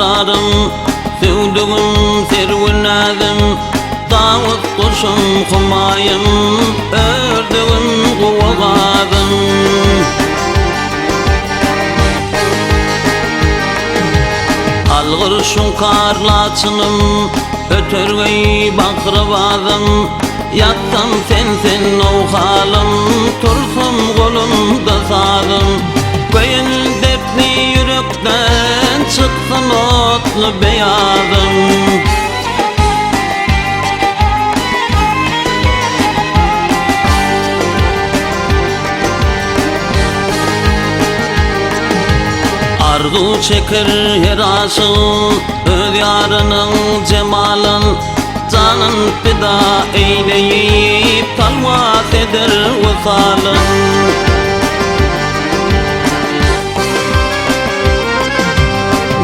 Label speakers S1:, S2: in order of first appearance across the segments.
S1: ararım, sevduğum servinazım, Davut kuşum kumayım, ördüğüm kuvagadım. Algırşın karlaçınım, ötörgey bakrıvadım, yattım sensin o halim, tursum kolumda sağdım. Koyun dertli yürekten çıksın otlu beyazım. Arzu çeker her aşığın öz yarının cemalın, canın fida eyleyip talvat eder vısalın.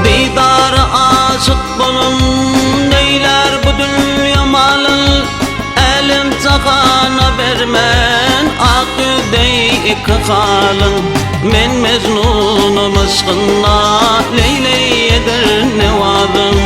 S1: Didar aşık bolun neyler bu dünya malın, elim cahana vermen ak yüzdey iki halın. Men mecnunum aşkınla leyley eder nevazım.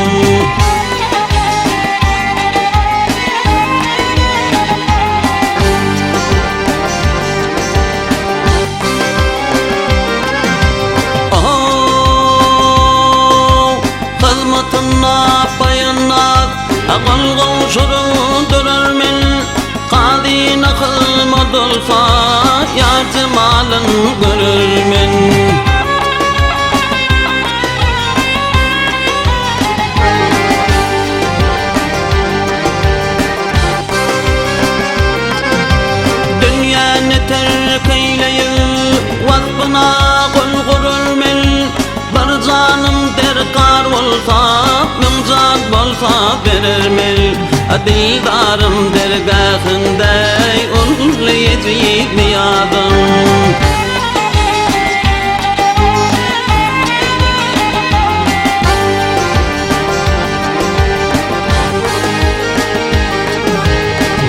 S1: Hizmetine bayanat akıl kavuşurun dururmen, kadine hizmet olsa yar cemalın görürmen. Dünyanı terk eyleyip vasfına kul kururmen, bir canım derkar olsa mümzat bolsa verirmen. Dildarım dergahınday ullayacak niyadım.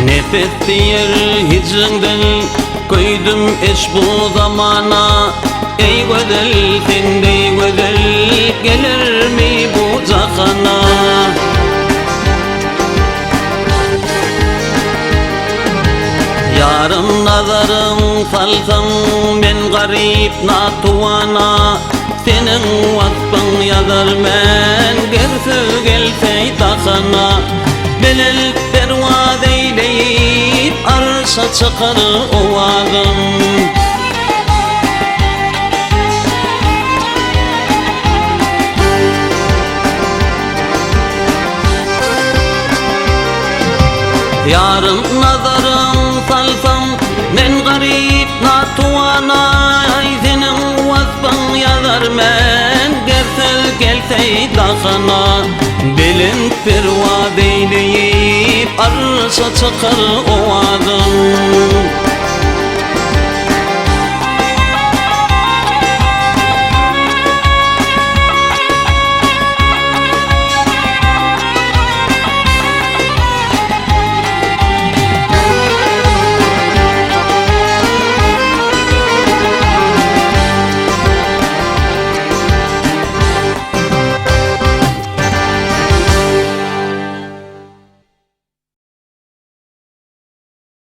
S1: Nefes diyer hicrinden koydum eş bu zamana. Ey güzel sendey güzel gelir mi bu cahana? Yarım nazarım salsam ben garip natuvana, senin vasfın yazar men gersiz gelse takana. Belel pervaz eyleyip arşa çıkar ovazım. Yarım nazarım salsam men garip natuvana, senin vasfın yazar men gersiz gelse takana. Belin pervaz eyleyip arşa çıkar ovazım.